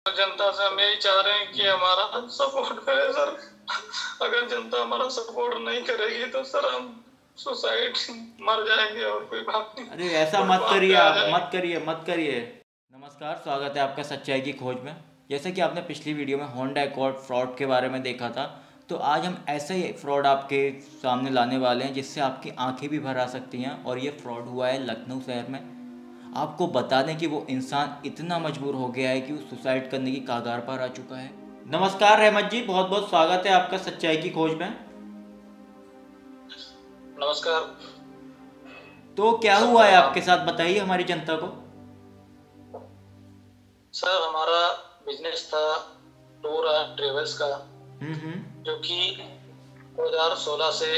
जनता से हम यही चाह रहे हैं कि हमारा सपोर्ट करे सर। अगर जनता हमारा सपोर्ट नहीं करेगी तो सर हम सुसाइड मर जाएंगे और कोई बात नहीं। अरे ऐसा मत करिए, आप मत करिए। नमस्कार, स्वागत है आपका सच्चाई की खोज में। जैसे कि आपने पिछली वीडियो में होंडा अकॉर्ड फ्रॉड के बारे में देखा था, तो आज हम ऐसा ही फ्रॉड आपके सामने लाने वाले हैं जिससे आपकी आंखें भी भर आ सकती हैं। और ये फ्रॉड हुआ है लखनऊ शहर में। आपको बता दें कि वो इंसान इतना मजबूर हो गया है कि वो सुसाइड करने की कगार पर आ चुका है। नमस्कार रहमत जी, बहुत बहुत स्वागत है आपका सच्चाई की खोज में। नमस्कार। तो क्या हुआ है आपके साथ, बताइए हमारी जनता को। सर हमारा बिजनेस था टूर एंड ट्रेवल्स का, जो कि 2016 से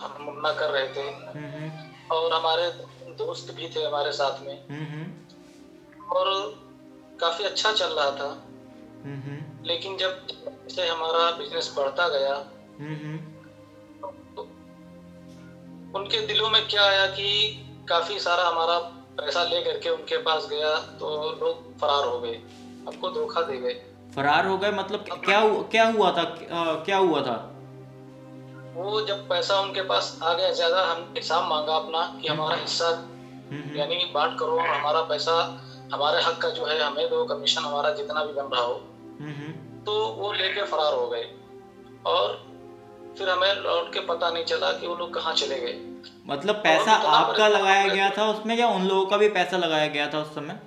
हम मुन्ना कर रहे थे और हमारे दोस्त भी थे हमारे साथ में और काफी अच्छा चल रहा था। लेकिन जब से हमारा बिजनेस बढ़ता गया तो उनके दिलों में क्या आया कि काफी सारा हमारा पैसा ले करके उनके पास गया तो लोग फरार हो गए, हमको धोखा दे गए। फरार हो गए मतलब क्या हुआ था? क्या हुआ था? वो जब पैसा उनके पास आ गया ज्यादा, हम हिसाब मांगा अपना कि हमारा हिस्सा यानी बांट करो, हमारा पैसा हमारे हक का जो है हमें दो, कमीशन हमारा जितना भी बन रहा हो। तो वो लेके फरार हो गए और फिर हमें लौट के पता नहीं चला कि वो लोग कहाँ चले गए। मतलब पैसा आपका लगाया गया था उसमें या उन लोगों का भी पैसा लगाया गया था उस समय?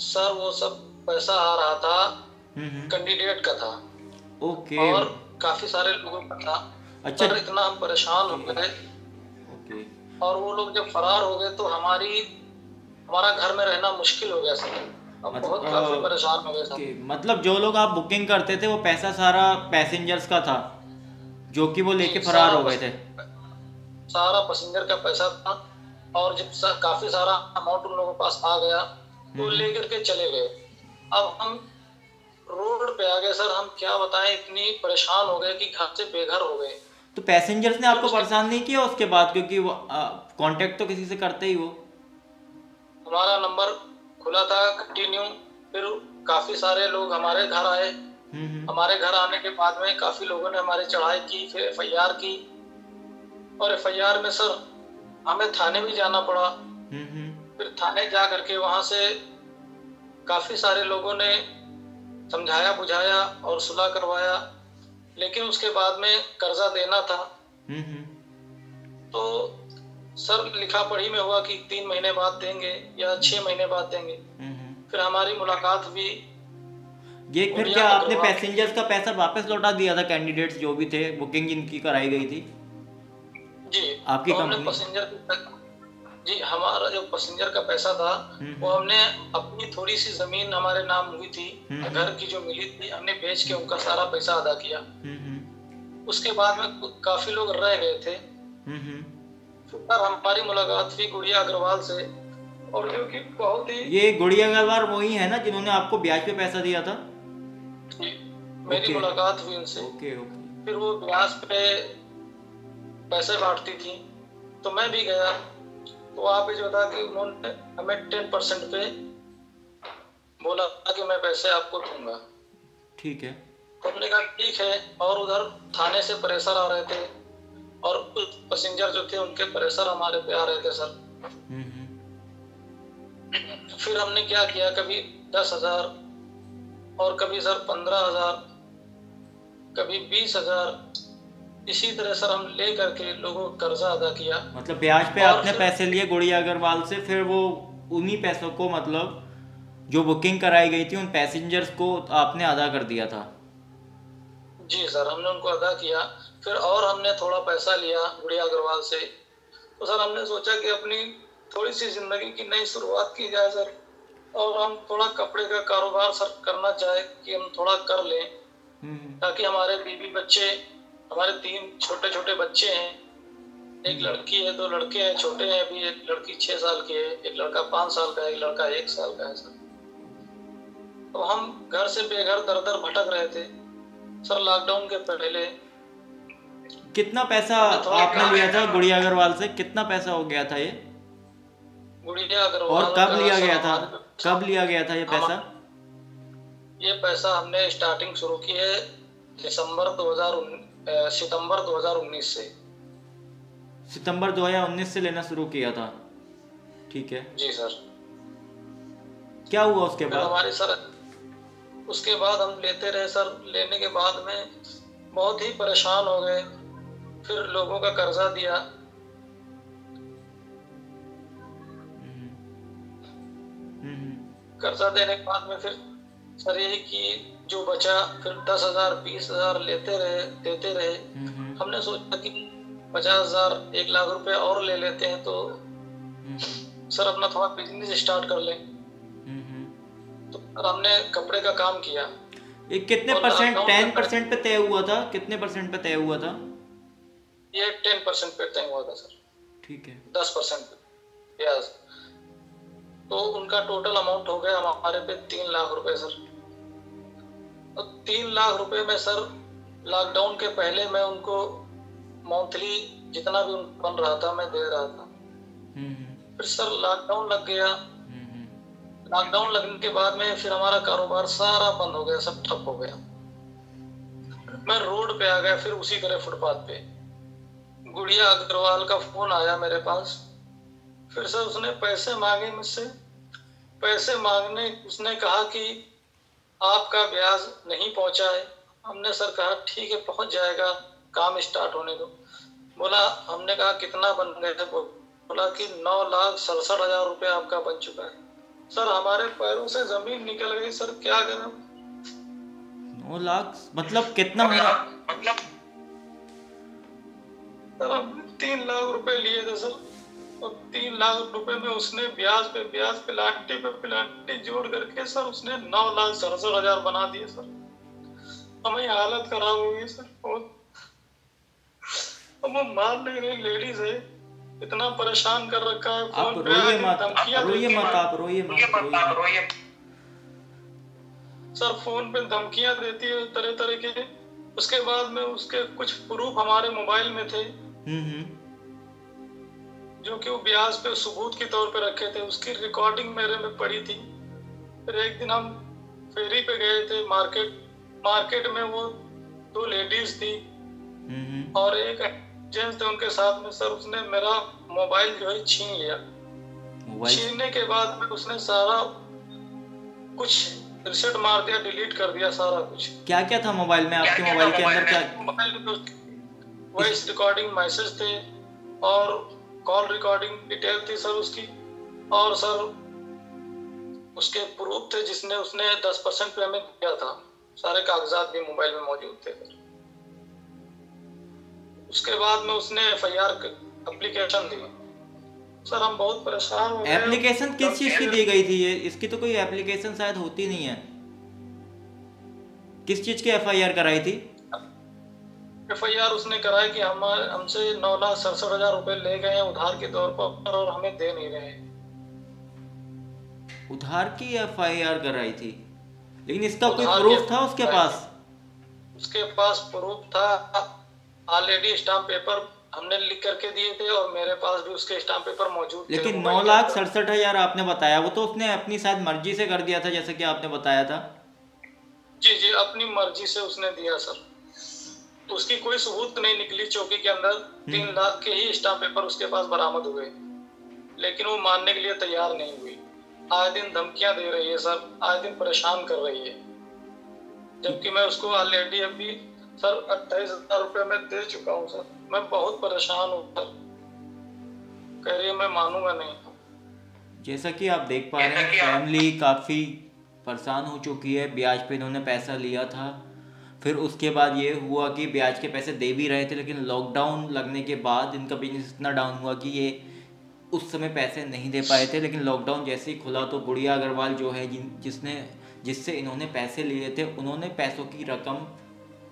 सर वो सब पैसा आ रहा था कैंडिडेट का था। ओके। और काफी सारे लोगों का था। अच्छा। पर इतना हम परेशान हो गए। ओके। और वो लोग जब फरार हो गए तो हमारा घर में रहना मुश्किल हो गया सर। हम बहुत काफी परेशान हो गए सर। मतलब जो लोग आप बुकिंग करते थे वो पैसा सारा पैसेंजर्स का था जो कि वो लेके फरार हो गए थे? सारा पैसेंजर का पैसा था और जब काफी सारा अमाउंट उन लोगों के पास आ गया तो लेकर के चले गए। अब हम रोड पे आ गए सर, हम क्या बताएं, इतनी परेशान हो गए कि घर से बेघर हो गए। तो पैसेंजर्स ने आपको परेशान नहीं किया उसके बाद? क्योंकि वो कांटेक्ट तो किसी से करते ही वो। हमारा नंबर खुला था कंटिन्यू, फिर काफी सारे लोग हमारे घर आए। हमारे घर आने के बाद में काफी लोगों ने हमारी चढ़ाई की, फिर एफआईआर की। और एफआईआर में सर हमें थाने भी जाना पड़ा। फिर थाने जा करके वहां से काफी सारे लोगों ने समझाया बुझाया और सुलह करवाया, लेकिन उसके बाद में कर्जा देना था। तो सर लिखा पढ़ी में हुआ कि 3 महीने बाद देंगे या 6 महीने बाद देंगे। फिर हमारी मुलाकात हुई। ये फिर क्या आपने पैसेंजर्स का पैसा वापस लौटा दिया था? कैंडिडेट्स जो भी थे, बुकिंग जिनकी कराई गई थी जी आपकी तो हमने कंपनी? जी हमारा जो पैसेंजर का पैसा था वो हमने अपनी थोड़ी सी जमीन हमारे नाम हुई थी, घर की जो मिली थी, हमने बेच के उनका सारा पैसा अदा किया। उसके बाद में काफी लोग रह गए थे। फिर हमारी मुलाकात हुई गुड़िया अग्रवाल से, और जो कि बहुत ही ये गुड़िया अग्रवाल वही है ना जिन्होंने आपको ब्याज पे पैसा दिया था? मेरी मुलाकात हुई उनसे। फिर वो ब्याज पे पैसे बांटती थी तो मैं भी गया। तो वहाँ पे जो था कि उन्होंने हमें 10% पे बोला कि मैं पैसे आपको दूंगा। ठीक है। तो हमने कहा ठीक है। और उधर थाने से प्रेशर आ रहे थे और कुछ पैसेंजर जो थे उनके प्रेशर हमारे पे आ रहे थे सर। फिर हमने क्या किया, कभी 10,000 और कभी सर 15,000, कभी 20,000, इसी तरह सर हम ले करके लोगों को कर्जा अदा किया। मतलब ब्याज पे आपने पैसे लिए गुड़िया अग्रवाल से, फिर वो उन्हीं पैसों को मतलब जो बुकिंग कराई गई थी उन पैसेंजर्स को आपने अदा कर दिया था? जी सर, हमने उनको अदा किया। फिर और हमने थोड़ा पैसा लिया गुड़िया अग्रवाल से। तो सर हमने सोचा कि अपनी थोड़ी सी जिंदगी की नई शुरुआत की जाए सर, और हम थोड़ा कपड़े का कारोबार सर करना चाहे कि हम थोड़ा कर लें, ताकि हमारे बीवी बच्चे, हमारे 3 छोटे छोटे बच्चे हैं, एक लड़की है, 2 लड़के हैं, छोटे हैं अभी। एक लड़की 6 साल की है, एक लड़का 5 साल का है, एक लड़का 1 साल का है सर। तो हम घर से बेघर दर दर भटक रहे थे सर लॉकडाउन के पहले। कितना पैसा आपने लिया था गुड़िया अग्रवाल से? कितना पैसा हो गया था ये गुड़िया अग्रवाल? और कब लिया गया था? कब लिया गया था ये पैसा? ये पैसा हमने स्टार्टिंग शुरू की है सितंबर 2019 से। सितंबर 2019 से लेना शुरू किया था, ठीक है जी सर। क्या हुआ उसके बाद? हमारे सर उसके बाद हम लेते रहे सर। लेने के बाद में बहुत ही परेशान हो गए, फिर लोगों का कर्जा दिया। कर्जा देने के बाद में फिर सर यही कि जो बचा फिर 10,000 20,000 देते रहे। हमने सोचा कि 50,000 1 लाख रुपए और ले लेते हैं तो सर अपना थोड़ा बिजनेस स्टार्ट कर लें। तो सर हमने कपड़े का काम किया। ये कितने परसेंट? 10% पे तय हुआ था? कितने परसेंट पे तय हुआ था? ये 10% पे तय हुआ था सर। ठीक है। 10% पे यस। तो उनका टोटल अमाउंट हो गया हमारे पे 3 लाख रुपए सर। और 3 लाख रुपए में सर लॉकडाउन के पहले मैं उनको मंथली जितना भी बन रहा था मैं दे रहा था। फिर सर लॉकडाउन लग गया। लॉकडाउन लगने के बाद में फिर हमारा कारोबार सारा बंद हो गया, सब ठप हो गया। मैं रोड पे आ गया फिर उसी तरह फुटपाथ पे। गुड़िया अग्रवाल का फोन आया मेरे पास। फिर सर उसने पैसे मांगे मुझसे। पैसे मांगने उसने कहा कि आपका ब्याज नहीं पहुंचा है। हमने सर कहा ठीक है पहुंच जाएगा, काम स्टार्ट होने दो। बोला हमने कहा कितना बन गए थे? बोला कि 9,67,000 रुपये आपका बन चुका है। सर हमारे पैरों से जमीन निकल गई सर, क्या करें? 9 लाख मतलब कितना हुआ? सर हमने 3 लाख रुपए लिए थे सर। और 3 लाख रुपए में उसने ब्याज पे प्लांटी जोड़ करके सर उसने 9,67,000 बना दिए सर। हमें हालत खराब हो गई सर बहुत। वो मार नहीं रही, लेडीज है, इतना परेशान कर रखा है। आप रोइए मत। सर फोन पे धमकियां देती है तरह तरह के। उसके बाद में उसके कुछ प्रूफ हमारे मोबाइल में थे जो कि वो ब्याज पे सबूत के तौर पे रखे थे। उसकी रिकॉर्डिंग मेरे में पड़ी थी। फिर एक दिन हम फेरी पे गए थे मार्केट में वो 2 लेडीज थी और एक जेंट्स थे उनके साथ में। सर उसने मेरा मोबाइल जो है छीन लिया। छीनने के बाद में उसने सारा कुछ रिसेट मार दिया, डिलीट कर दिया सारा कुछ। क्या क्या था मोबाइल में? आपके मोबाइल के अंदर क्या? मोबाइल में वॉइस रिकॉर्डिंग मैसेज थे और कॉल रिकॉर्डिंग डिटेल थी सर उसकी। और सर उसके प्रूफ थे जिसने उसने 10% पेमेंट किया था। सारे कागजात भी मोबाइल में मौजूद थे सर। उसके बाद में उसने FIR एप्लीकेशन दी। सर हम बहुत परेशान हो गए। एप्लीकेशन किस चीज की दी गई थी? ये इसकी तो कोई एप्लीकेशन शायद होती नहीं है। किस चीज की FIR कराई थी? FIR उसने कराई कि हमसे 9,67,000 रुपए ले गए हैं उधार के तौर पर और हमें दे नहीं रहे। उधार की FIR कराई थी, लेकिन इसका कोई प्रूफ था उसके पास? उसके पास प्रूफ था। ऑलरेडी स्टाम्प पेपर हमने लिख करके दिए थे और मेरे पास भी उसके स्टाम्प पेपर मौजूद थे। लेकिन 9,67,000 आपने बताया, वो तो उसने अपनी शायद मर्जी से कर दिया था जैसे कि आपने बताया था। जी अपनी मर्जी से उसने दिया सर। तो उसकी कोई सबूत नहीं निकली चौकी के अंदर। 3 लाख के ही स्टाम्प पेपर उसके पास बरामद हुए, लेकिन वो मानने के लिए तैयार नहीं हुई। आए दिन धमकियां दे रही है सर, आए दिन परेशान कर रही है। जबकि मैं उसको ऑलरेडी अभी सर 28,000 रुपये में दे चुका हूँ सर। मैं बहुत परेशान हूँ सर। कह रही है मैं मानूंगा नहीं। जैसा कि आप देख पा रहे हैं फैमिली काफ़ी परेशान हो चुकी है। ब्याज पे इन्होंने पैसा लिया था, फिर उसके बाद ये हुआ कि ब्याज के पैसे दे भी रहे थे, लेकिन लॉकडाउन लगने के बाद इनका बिजनेस इतना डाउन हुआ कि ये उस समय पैसे नहीं दे पाए थे। लेकिन लॉकडाउन जैसे ही खुला तो गुड़िया अग्रवाल जो है जिससे इन्होंने पैसे लिए थे, उन्होंने पैसों की रकम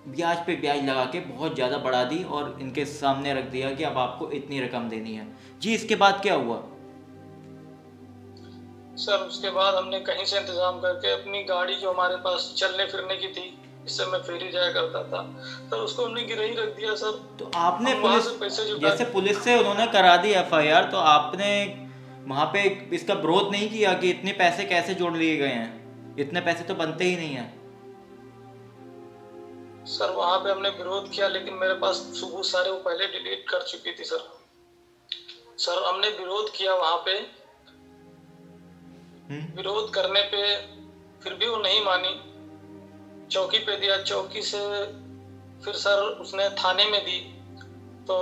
ब्याज पे ब्याज लगा के बहुत ज़्यादा बढ़ा दी और इनके सामने रख दिया कि अब आपको इतनी रकम देनी है। जी इसके बाद क्या हुआ? सर उसके बाद हमने कहीं से इंतजाम करके अपनी गाड़ी जो हमारे पास चलने फिरने की थी, इससे मैं फेरी जाया करता था सर, उसको हमने गिरही रख दिया सर। तो आपने जैसे पुलिस से उन्होंने करा दी FIR, तो आपने वहाँ पे इसका विरोध नहीं किया कि इतने पैसे कैसे जोड़ लिए गए हैं? इतने पैसे तो बनते ही नहीं है। सर वहाँ पे हमने विरोध किया, लेकिन मेरे पास सबूत सारे वो पहले डिलीट कर चुकी थी सर। सर हमने विरोध किया वहाँ पे, विरोध करने पे फिर भी वो नहीं मानी, चौकी पे दिया, चौकी से फिर सर उसने थाने में दी, तो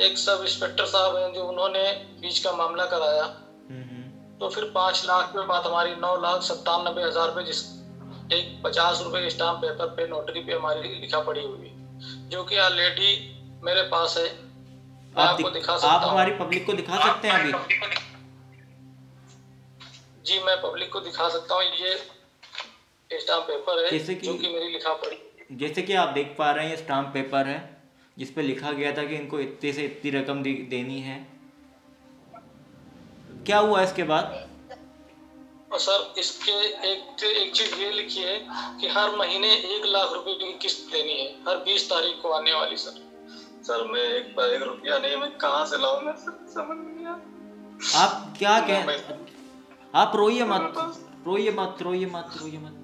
एक सब इंस्पेक्टर साहब हैं जो उन्होंने बीच का मामला कराया, तो फिर 5 लाख के बाद हमारी 9,97,000 रुपये, जिस एक 50 रुपए के स्टाम्प पेपर पे नोटरी पे हमारी लिखा पड़ी हुई, जो कि ऑलरेडी मेरे पास है। मैं आपको दिखा सकता हूँ। आप हमारी पब्लिक को दिखा सकते हैं अभी? जी मैं पब्लिक को दिखा सकता हूँ, ये स्टाम्प पेपर है जो कि मेरी लिखा पड़ी। जैसे कि आप देख पा रहे हैं, ये स्टाम्प पेपर है जिस पे लिखा गया था कि इनको इतने से इतनी रकम देनी है। क्या हुआ इसके बाद? और सर इसके एक चीज ये लिखी है कि हर महीने 1 लाख रुपए की किस्त देनी है, हर 20 तारीख को आने वाली। सर मैं 1 रुपया नहीं, मैं कहाँ से लाऊंगा सर, समझ नहीं आया। आप क्या कह, आप रोइए मत, रोइए मत, रोइए मत, रोइए मत।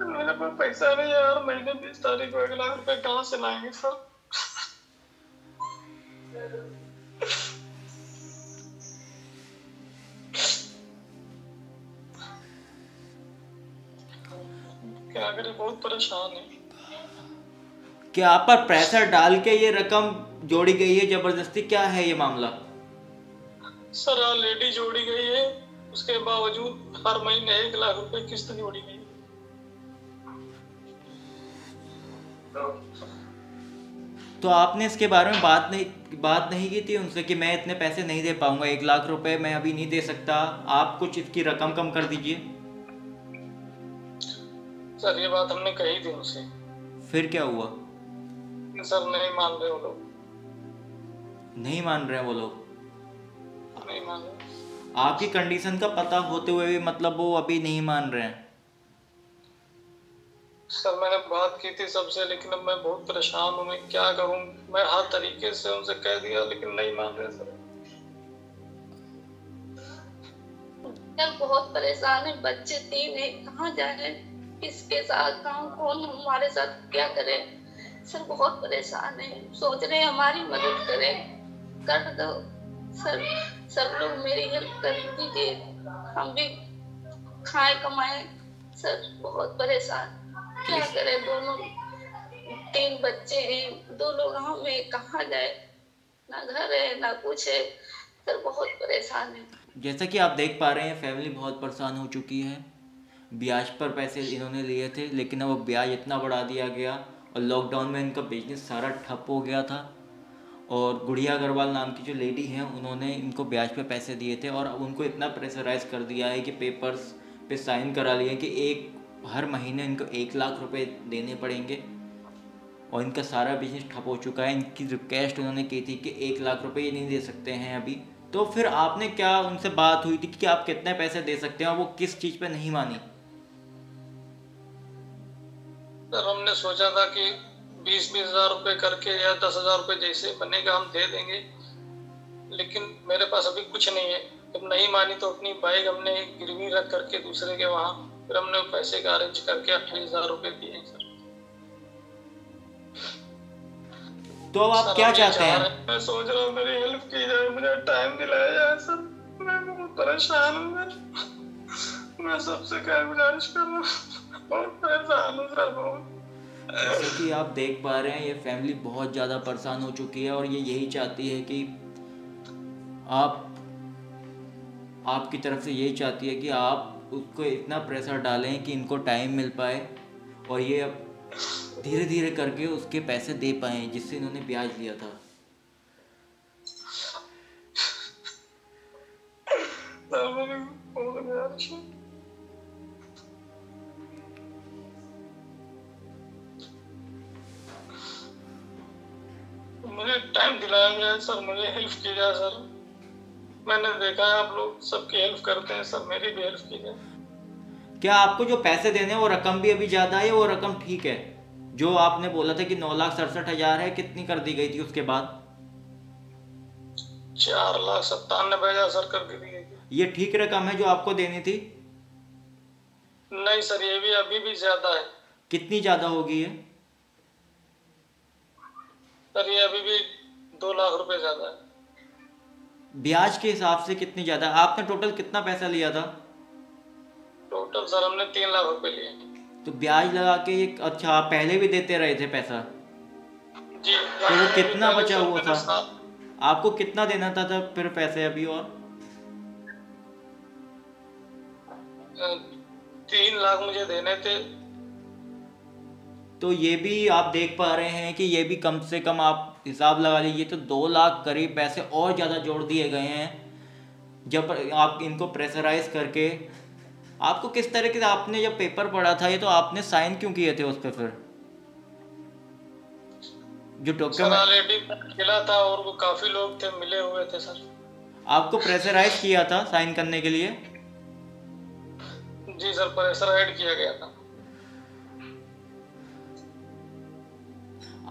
मेरे पास पैसा नहीं है, हर महीने 20 तारीख को 1 लाख रुपए कहाँ से लाएंगे सर? क्या करें, बहुत परेशान है। क्या आप पर प्रेशर डाल के ये रकम जोड़ी गई है जबरदस्ती, क्या है ये मामला? सर ऑलरेडी जोड़ी गई है, उसके बावजूद हर महीने 1 लाख रुपए किस्त जोड़ी गई। तो आपने इसके बारे में बात नहीं की थी उनसे कि मैं इतने पैसे नहीं दे पाऊंगा, 1 लाख रुपए मैं अभी नहीं दे सकता, आप कुछ इसकी रकम कम कर दीजिए? सर ये बात हमने कही थी उनसे। फिर क्या हुआ? सर नहीं मान रहे वो लोग, नहीं मान रहे वो लोग, नहीं मान रहे। आपकी कंडीशन का पता होते हुए भी मतलब वो अभी नहीं मान रहे हैं? सर मैंने बात की थी सबसे, लेकिन अब मैं बहुत परेशान हूँ, मैं क्या करूँ? मैं हर तरीके से उनसे कह दिया, लेकिन नहीं मान रहे सर। बहुत परेशान है, बच्चे 3 है, कहाँ जाए, किसके साथ, कहाँ, कौन हमारे साथ क्या करे? सर बहुत परेशान है, सोच रहे हमारी मदद करें, कर दो सर, सब लोग मेरी हेल्प कर दीजिए, हम भी खाए कमाए। सर बहुत परेशान, क्या करें? दोनों 3 बच्चे हैं, 2 लोग हम हैं, कहाँ जाए, ना घर है ना कुछ है। सर बहुत परेशान है। जैसा कि आप देख पा रहे हैं, फैमिली बहुत परेशान हो चुकी है। ब्याज पर पैसे इन्होंने लिए थे, लेकिन अब ब्याज इतना बढ़ा दिया गया और लॉकडाउन में इनका बिजनेस सारा ठप हो गया था। और गुड़िया अग्रवाल नाम की जो लेडी हैं, उन्होंने इनको ब्याज पे पैसे दिए थे और अब उनको इतना प्रेशराइज कर दिया है कि पेपर्स पे साइन करा लिए कि हर महीने इनको 1 लाख रुपए देने पड़ेंगे और इनका सारा बिजनेस ठप हो चुका है। इनकी रिक्वेस्ट उन्होंने की थी कि 1 लाख रुपए ये नहीं दे सकते हैं अभी। तो फिर आपने क्या उनसे बात हुई थी कि आप कितने पैसे दे सकते हैं और वो किस चीज़ पे नहीं मानी? सर हमने सोचा था कि 20-20 हजार रुपए करके या 10 हजार रुपए जैसे बनेगा हम दे देंगे, लेकिन मेरे पास अभी कुछ नहीं है। जब नहीं मानी तो अपनी बाइक हमने गिरवी रख करके दूसरे के वहाँ, फिर हमने पैसे का अरेंज करके 28 हजार रुपए दिए सर। तो अब आप क्या चाहते हैं? मैं सोच रहा हूँ मेरी हेल्प की जाए, मुझे टाइम दिलाया जाए सर, मैं बहुत परेशान हूँ। मैं सबसे क्या गुजारिश कर रहा हूँ, बहुत परेशान हूँ सर, बहुत। जैसे कि आप देख पा रहे हैं, ये फैमिली बहुत ज़्यादा परेशान हो चुकी है और ये यही चाहती है कि आपकी तरफ से यही चाहती है कि आप उसको इतना प्रेशर डालें कि इनको टाइम मिल पाए और ये अब धीरे धीरे करके उसके पैसे दे पाएँ जिससे इन्होंने ब्याज लिया था। मुझे टाइम दिलाया जाए सर, मुझे हेल्प की जाए सर। मैंने देखा है आप लोग सबकी हेल्प करते हैं सर, मेरी भी हेल्प की जाए। क्या आपको जो पैसे देने हैं वो रकम भी अभी ज़्यादा है, वो रकम ठीक है? जो आपने बोला था कि 9,67,000 है, कितनी कर दी गई थी उसके बाद? 4,97,000 सर कर दी गई थी। ये ठीक रकम है जो आपको देनी थी? नहीं सर, ये भी अभी भी ज्यादा है। कितनी ज़्यादा होगी ये? सर ये अभी भी 2 लाख रुपए ज्यादा है। ब्याज के हिसाब से कितनी ज़्यादा? आपने टोटल कितना पैसा लिया था? टोटल सर हमने 3 लाख रुपए लिए। तो ब्याज लगा के ये, अच्छा आप पहले भी देते रहे थे पैसा? जी। तो वो कितना पहले बचा सर हुआ मैंने था? आपको कितना देना था तब फिर पैसे अभी? और 3 लाख मुझे देने थे। तो ये भी आप देख पा रहे हैं कि ये भी कम से कम आप हिसाब लगा लीजिए तो 2 लाख करीब पैसे और ज़्यादा जोड़ दिए गए हैं। जब आप इनको प्रेशराइज करके, आपको किस तरह के, आपने जब पेपर पढ़ा था ये तो आपने साइन क्यों किए थे उस पर? फिर जो सर डॉक्यूमेंट ऑलरेडी मिला था और वो काफी लोग थे, मिले हुए थे सर। आपको प्रेशराइज किया था साइन करने के लिए? जी सर, प्रेशर ऐड किया गया था।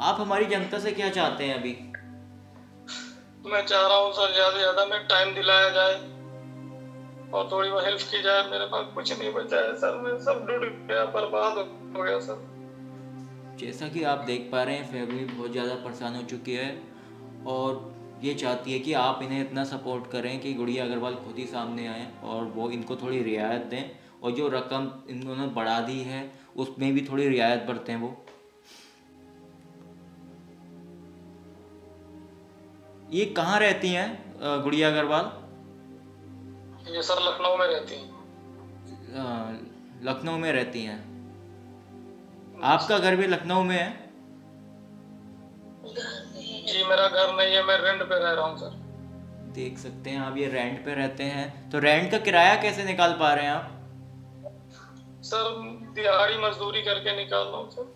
आप हमारी जनता से क्या चाहते हैं अभी? मैं चाह रहा हूँ सर ज्यादा से ज्यादा में टाइम दिलाया जाए और थोड़ी वो हेल्प की जाए। मेरे पास कुछ नहीं बचा है सर, मैं सब डूब गया, बर्बाद हो गया सर। जैसा कि आप देख पा रहे हैं फैमिली बहुत ज़्यादा परेशान हो चुकी है और ये चाहती है कि आप इन्हें इतना सपोर्ट करें कि गुड़िया अग्रवाल खुद ही सामने आए और वो इनको थोड़ी रियायत दें, और जो रकम इन्होंने बढ़ा दी है उसमें भी थोड़ी रियायत बरतें। वो ये कहाँ रहती हैं गुड़िया अग्रवाल? ये सर लखनऊ में रहती हैं। लखनऊ में रहती हैं। आपका घर भी लखनऊ में है? जी मेरा घर नहीं है, मैं रेंट पे रह रहा हूँ सर। देख सकते हैं आप, ये रेंट पे रहते हैं। तो रेंट का किराया कैसे निकाल पा रहे हैं आप? सर दिहाड़ी मजदूरी करके निकाल रहा हूँ सर।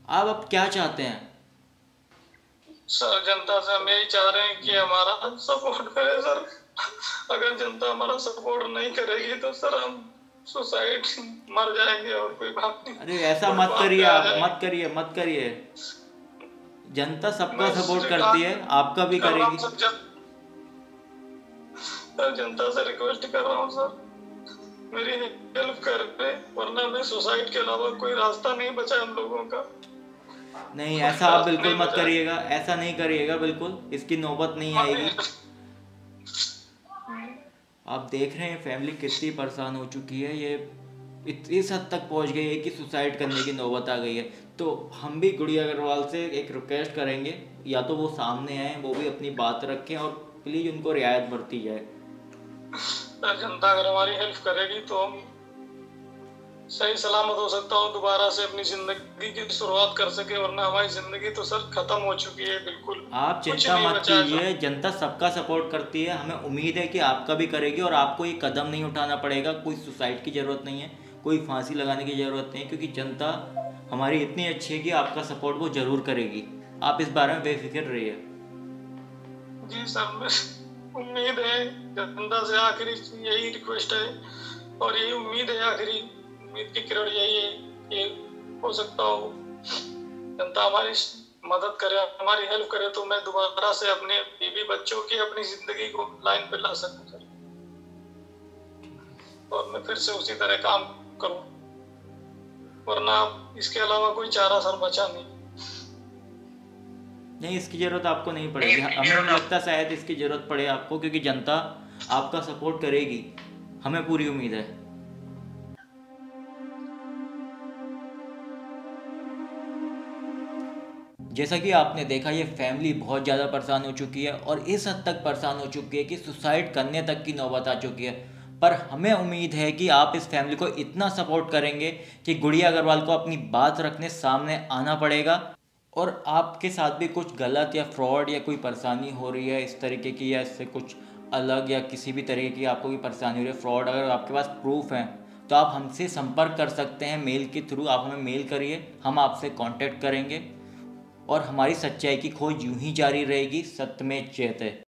आप अब क्या चाहते हैं? सर जनता से हम यही चाह रहे हैं कि हमारा सपोर्ट करे सर। अगर जनता हमारा सपोर्ट नहीं करेगी तो सर हम सुसाइड मर जाएंगे और कोई बात नहीं। अरे ऐसा मत करिए आप, मत करिए। जनता सबका सपोर्ट करती है, आपका भी करेगी। सर जनता से रिक्वेस्ट कर रहा हूँ सर, मेरी हेल्प कर दे, वरना मैं सुसाइड के अलावा कोई रास्ता नहीं बचा हम लोगों का। नहीं ऐसा आप बिल्कुल मत करिएगा, ऐसा नहीं करिएगा बिल्कुल, इसकी नौबत नहीं आएगी। आप देख रहे हैं फैमिली कितनी परेशान हो चुकी है, ये इस हद तक पहुंच गई है कि सुसाइड करने की नौबत आ गई है। तो हम भी गुड़िया अग्रवाल से एक रिक्वेस्ट करेंगे, या तो वो सामने आए, वो भी अपनी बात रखें और प्लीज उनको रियायत बरती जाए। जनता अगर हमारी हेल्प करेगी तो हम सही सलामत हो सकता हूँ, दोबारा से अपनी जिंदगी की शुरुआत कर सके, वरना हमारी जिंदगी तो सर खत्म हो चुकी है बिल्कुल। आप चिंता मत कीजिए, जनता सबका सपोर्ट करती है। हमें उम्मीद है कि आपका भी करेगी और आपको ये कदम नहीं उठाना पड़ेगा। कोई सुसाइड की ज़रूरत नहीं है, कोई फांसी लगाने की ज़रूरत नहीं है, क्योंकि जनता हमारी इतनी अच्छी है कि आपका सपोर्ट वो ज़रूर करेगी। आप इस बारे में बेफिक्र रहिए। जी सर, उम्मीद है जनता से, आखिरी यही रिक्वेस्ट है और यही उम्मीद है, आखिरी उम्मीद की किरण यही है कि हो सकता हो जनता हमारी मदद करे, हमारी हेल्प करे, तो मैं दोबारा से अपने बीवी बच्चों की, अपनी जिंदगी को लाइन पे ला सकूं सर, और मैं फिर से उसी तरह काम करूं, वरना इसके अलावा कोई चारा सर बचा नहीं। नहीं, इसकी ज़रूरत आपको नहीं पड़ेगी। हमें नहीं लगता शायद इसकी ज़रूरत पड़े आपको, क्योंकि जनता आपका सपोर्ट करेगी, हमें पूरी उम्मीद है। जैसा कि आपने देखा, ये फैमिली बहुत ज़्यादा परेशान हो चुकी है और इस हद तक परेशान हो चुकी है कि सुसाइड करने तक की नौबत आ चुकी है। पर हमें उम्मीद है कि आप इस फैमिली को इतना सपोर्ट करेंगे कि गुड़िया अग्रवाल को अपनी बात रखने सामने आना पड़ेगा, और आपके साथ भी कुछ गलत या फ्रॉड या कोई परेशानी हो रही है इस तरीके की, या इससे कुछ अलग या किसी भी तरीके की आपको कोई परेशानी हो रही है, फ्रॉड, अगर आपके पास प्रूफ हैं तो आप हमसे संपर्क कर सकते हैं मेल के थ्रू। आप हमें मेल करिए, हम आपसे कांटेक्ट करेंगे और हमारी सच्चाई की खोज यूं ही जारी रहेगी। सत्य में जयते।